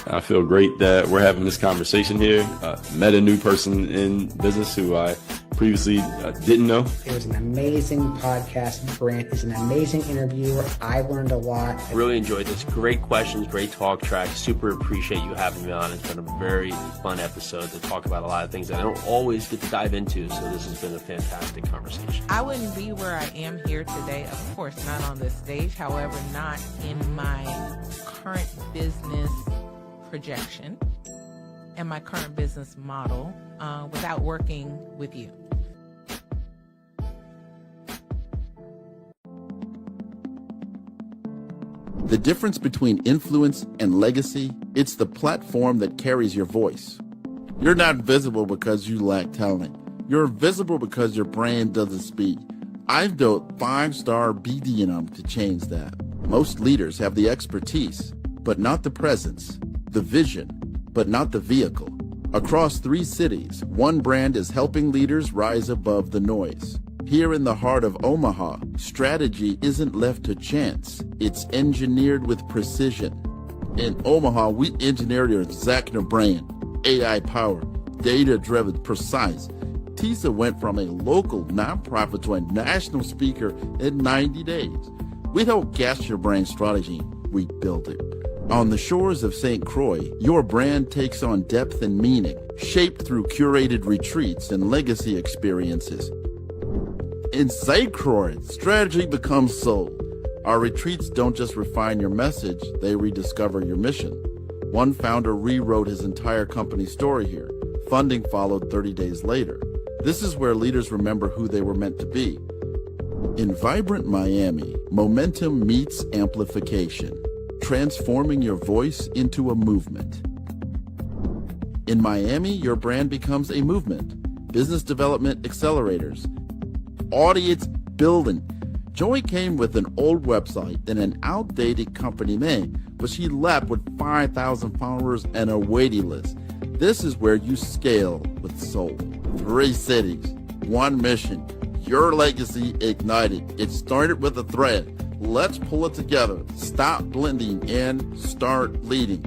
I feel great that we're having this conversation here. Met a new person in business who I previously didn't know. It was an amazing podcast. Grant is an amazing interviewer. I learned a lot. Really enjoyed this. Great questions, great talk track. Super appreciate you having me on. It's been a very fun episode to talk about a lot of things that I don't always get to dive into. So this has been a fantastic conversation. I wouldn't be where I am here today, of course, not on this stage. However, not in my current business projection and my current business model without working with you. The difference between influence and legacy, it's the platform that carries your voice. You're not visible because you lack talent. You're visible because your brand doesn't speak. I've built 5-Star BDM to change that. Most leaders have the expertise, but not the presence, the vision, but not the vehicle. Across 3 cities, one brand is helping leaders rise above the noise. Here in the heart of Omaha, strategy isn't left to chance. It's engineered with precision. In Omaha, we engineered your exact brand, AI-powered, data-driven, precise. TISA went from a local nonprofit to a national speaker in 90 days. We don't guess your brand strategy, we build it. On the shores of St. Croix, your brand takes on depth and meaning, shaped through curated retreats and legacy experiences. In St. Croix, strategy becomes soul. Our retreats don't just refine your message, they rediscover your mission. One founder rewrote his entire company story here. Funding followed 30 days later. This is where leaders remember who they were meant to be. In vibrant Miami, momentum meets amplification, transforming your voice into a movement. In Miami, your brand becomes a movement. Business development accelerators, audience building. Joy came with an old website and an outdated company name, but she left with 5,000 followers and a waiting list. This is where you scale with soul. 3 cities, 1 mission, your legacy ignited. It started with a thread. Let's pull it together. Stop blending and start leading.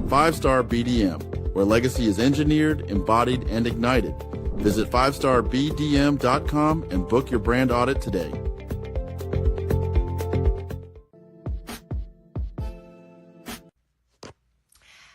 5-Star BDM, where legacy is engineered, embodied, and ignited. Visit 5starbdm.com and book your brand audit today.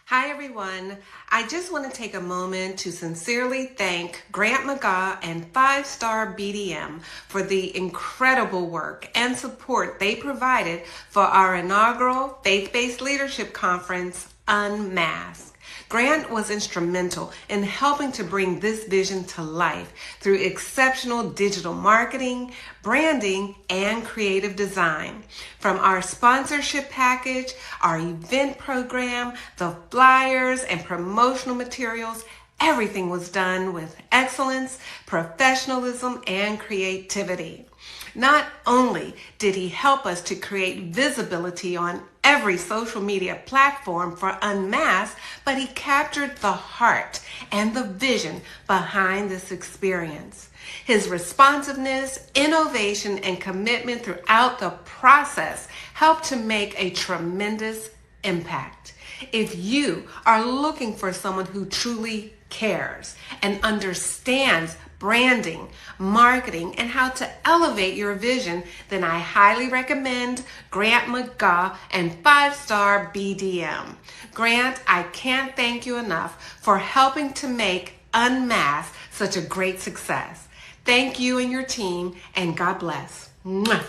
Hi, everyone. I just want to take a moment to sincerely thank Grant Mcgaugh and 5-Star BDM for the incredible work and support they provided for our inaugural Faith-Based Leadership Conference, Unmasked. Grant was instrumental in helping to bring this vision to life through exceptional digital marketing, branding, and creative design. From our sponsorship package, our event program, the flyers, and promotional materials, everything was done with excellence, professionalism, and creativity. Not only did he help us to create visibility on every social media platform for Unmasked, but he captured the heart and the vision behind this experience. His responsiveness, innovation, and commitment throughout the process helped to make a tremendous impact. If you are looking for someone who truly cares and understands branding, marketing, and how to elevate your vision, then I highly recommend Grant Mcgaugh and 5-Star BDM. Grant, I can't thank you enough for helping to make Unmasked such a great success. Thank you and your team, and God bless. Mwah.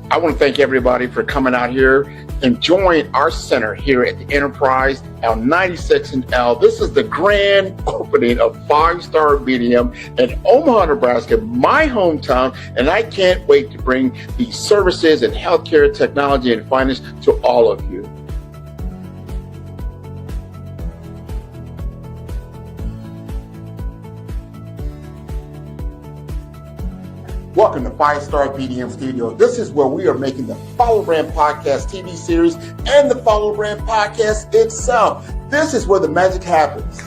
I want to thank everybody for coming out here and join our center here at the Enterprise on 96 and L. This is the grand opening of 5-Star BDM in Omaha, Nebraska, my hometown, and I can't wait to bring these services and healthcare, technology, and finance to all of you. Welcome to 5-Star BDM Studio. This is where we are making the Follow Brand Podcast TV series and the Follow Brand Podcast itself. This is where the magic happens.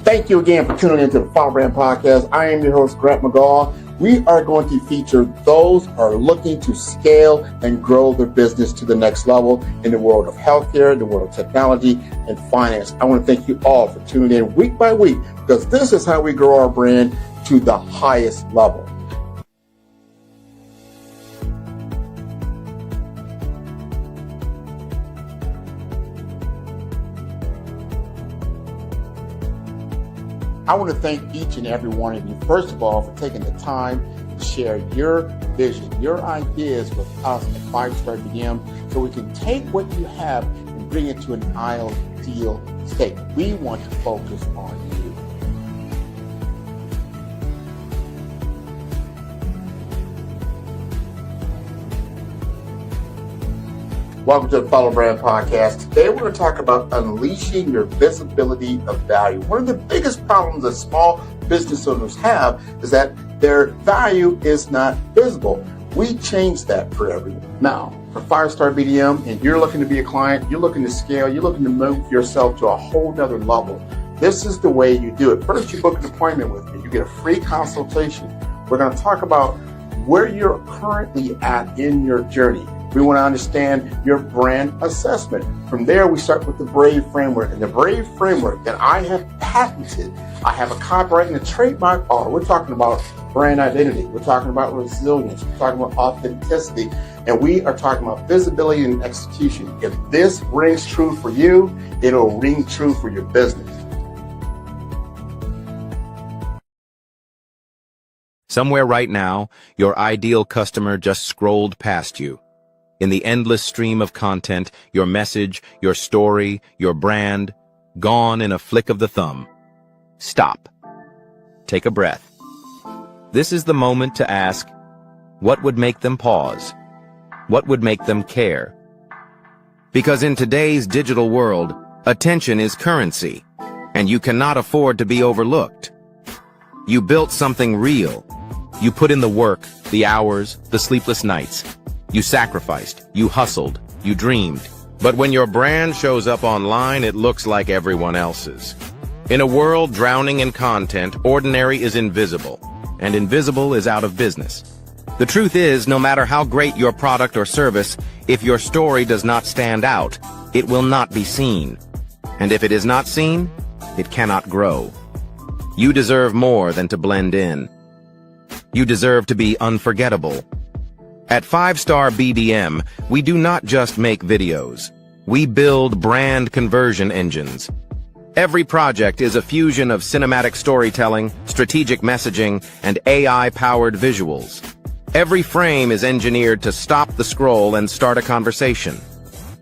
Thank you again for tuning into the Follow Brand Podcast. I am your host, Grant Mcgaugh. We are going to feature those who are looking to scale and grow their business to the next level in the world of healthcare, the world of technology, and finance. I want to thank you all for tuning in week by week, because this is how we grow our brand to the highest level. I want to thank each and every one of you, first of all, for taking the time to share your vision, your ideas with us at 5-Star BDM, so we can take what you have and bring it to an ideal state. We want to focus on you. Welcome to the Follow Brand Podcast. Today we're going to talk about unleashing your visibility of value. One of the biggest problems that small business owners have is that their value is not visible. We change that for everyone. Now, for 5-Star BDM, and you're looking to be a client, you're looking to scale, you're looking to move yourself to a whole nother level. This is the way you do it. First, you book an appointment with me. You get a free consultation. We're going to talk about where you're currently at in your journey. We want to understand your brand assessment. From there, we start with the BRAVE framework. And the BRAVE framework that I have patented, I have a copyright and a trademark on. We're talking about brand identity. We're talking about resilience. We're talking about authenticity. And we are talking about visibility and execution. If this rings true for you, it'll ring true for your business. Somewhere right now, your ideal customer just scrolled past you. In the endless stream of content, your message, your story, your brand, gone in a flick of the thumb. Stop. Take a breath. This is the moment to ask, what would make them pause? What would make them care? Because in today's digital world, attention is currency, and you cannot afford to be overlooked. You built something real. You put in the work, the hours, the sleepless nights. You sacrificed, you hustled, you dreamed. But when your brand shows up online, it looks like everyone else's. In a world drowning in content, ordinary is invisible, and invisible is out of business. The truth is, no matter how great your product or service, if your story does not stand out, it will not be seen. And if it is not seen, it cannot grow. You deserve more than to blend in. You deserve to be unforgettable. At 5-Star BDM, we do not just make videos. We build brand conversion engines. Every project is a fusion of cinematic storytelling, strategic messaging, and AI-powered visuals. Every frame is engineered to stop the scroll and start a conversation.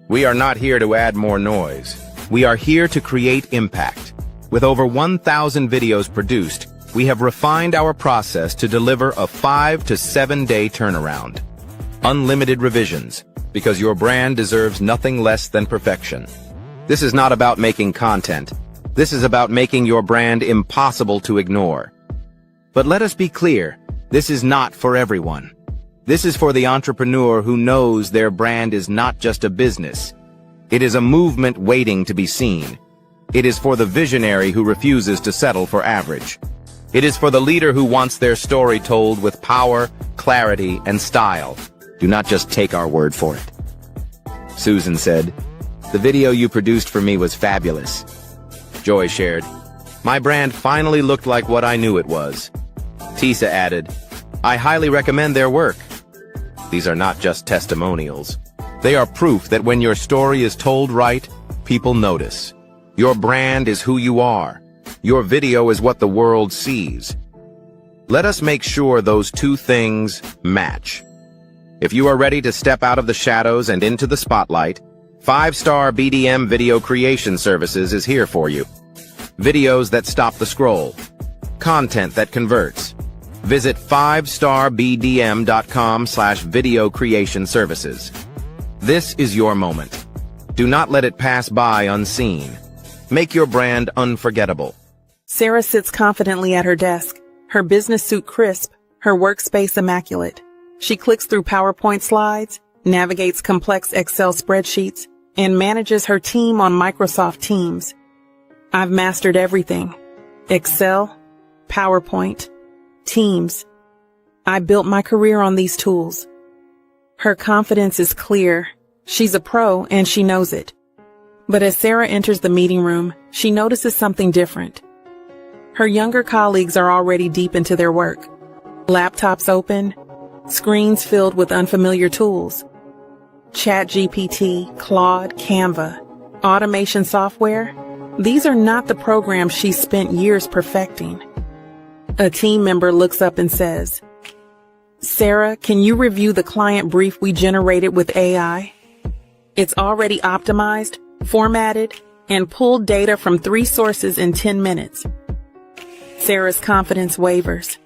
We are not here to add more noise. We are here to create impact. With over 1,000 videos produced, we have refined our process to deliver a 5 to 7 day turnaround. Unlimited revisions, because your brand deserves nothing less than perfection. This is not about making content. This is about making your brand impossible to ignore. But let us be clear, This is not for everyone. This is for the entrepreneur who knows their brand is not just a business. It is a movement waiting to be seen. It is for the visionary who refuses to settle for average. It is for the leader who wants their story told with power, clarity, and style. Do not just take our word for it. Susan said, "The video you produced for me was fabulous." Joy shared, "My brand finally looked like what I knew it was." Tisa added, "I highly recommend their work." These are not just testimonials. They are proof that when your story is told right, people notice. Your brand is who you are. Your video is what the world sees. Let us make sure those two things match. If you are ready to step out of the shadows and into the spotlight, 5-Star BDM Video Creation Services is here for you. Videos that stop the scroll. Content that converts. Visit 5starbdm.com/video creation services. This is your moment. Do not let it pass by unseen. Make your brand unforgettable. Sarah sits confidently at her desk, her business suit crisp, her workspace immaculate. She clicks through PowerPoint slides, navigates complex Excel spreadsheets, and manages her team on Microsoft Teams. I've mastered everything. Excel, PowerPoint, Teams. I built my career on these tools. Her confidence is clear. She's a pro and she knows it. But as Sarah enters the meeting room, she notices something different. Her younger colleagues are already deep into their work. Laptops open, screens filled with unfamiliar tools. ChatGPT, Claude, Canva, automation software. These are not the programs she spent years perfecting. A team member looks up and says, "Sarah, can you review the client brief we generated with AI? It's already optimized, formatted, and pulled data from 3 sources in 10 minutes. Sarah's confidence wavers.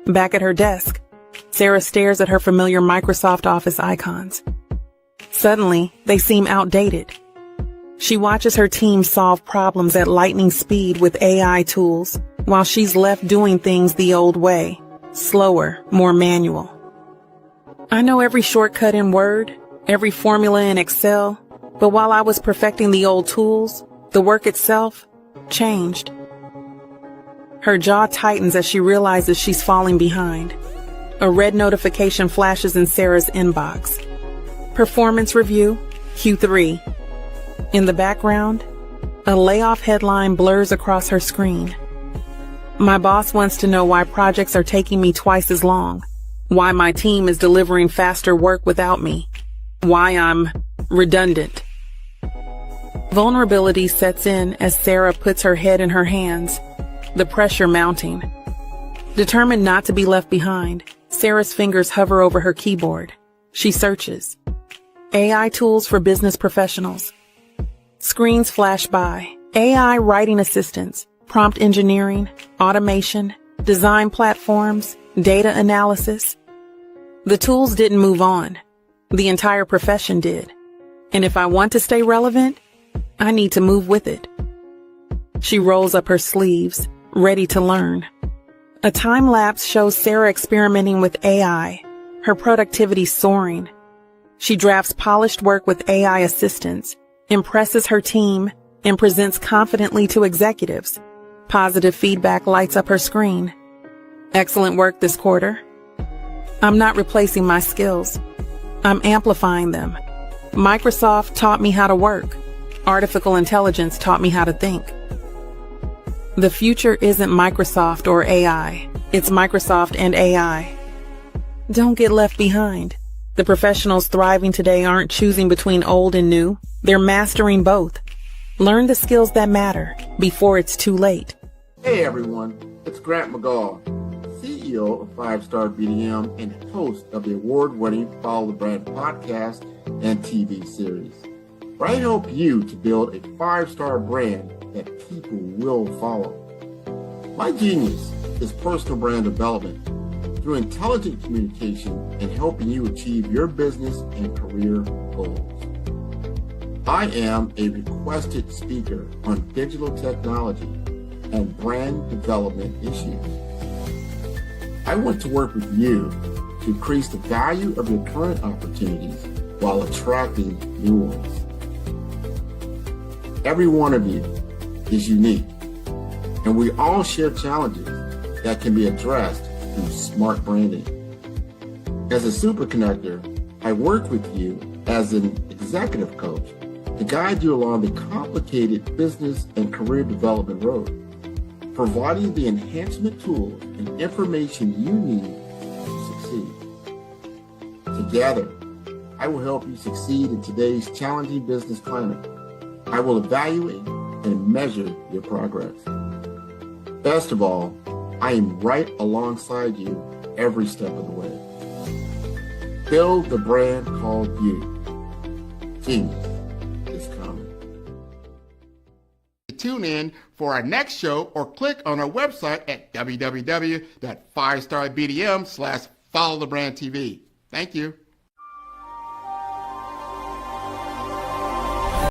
Back at her desk, Sarah stares at her familiar Microsoft Office icons. Suddenly, they seem outdated. She watches her team solve problems at lightning speed with AI tools, while she's left doing things the old way, slower, more manual. I know every shortcut in Word, every formula in Excel, but while I was perfecting the old tools, the work itself changed. Her jaw tightens as she realizes she's falling behind. A red notification flashes in Sarah's inbox. Performance review, Q3. In the background, a layoff headline blurs across her screen. My boss wants to know why projects are taking me twice as long, why my team is delivering faster work without me, why I'm redundant. Vulnerability sets in as Sarah puts her head in her hands, the pressure mounting. Determined not to be left behind, Sarah's fingers hover over her keyboard. She searches. AI tools for business professionals. Screens flash by. AI writing assistants, prompt engineering, automation, design platforms, data analysis. The tools didn't move on. The entire profession did. And if I want to stay relevant, I need to move with it. She rolls up her sleeves, ready to learn. A time lapse shows Sarah experimenting with AI, her productivity soaring. She drafts polished work with AI assistants, impresses her team, and presents confidently to executives. Positive feedback lights up her screen. Excellent work this quarter. I'm not replacing my skills. I'm amplifying them. Microsoft taught me how to work. Artificial intelligence taught me how to think. The future isn't Microsoft or AI. It's Microsoft and AI. Don't get left behind. The professionals thriving today aren't choosing between old and new. They're mastering both. Learn the skills that matter before it's too late. Hey everyone, it's Grant Mcgaugh, CEO of 5-Star BDM and host of the award-winning Follow the Brand podcast and TV series, where I help you to build a 5-star brand that people will follow. My genius is personal brand development through intelligent communication and helping you achieve your business and career goals. I am a requested speaker on digital technology and brand development issues. I I want to work with you to increase the value of your current opportunities while attracting new ones. Every one of you is unique, and we all share challenges that can be addressed through smart branding. As a super connector, I work with you as an executive coach to guide you along the complicated business and career development road, providing the enhancement tools and information you need to succeed. Together, I will help you succeed in today's challenging business climate. I will evaluate and measure your progress. Best of all, I am right alongside you every step of the way. Build the brand called you. Genius is coming. Tune in for our next show or click on our website at www.5starbdm/followthebrandtv. Thank you.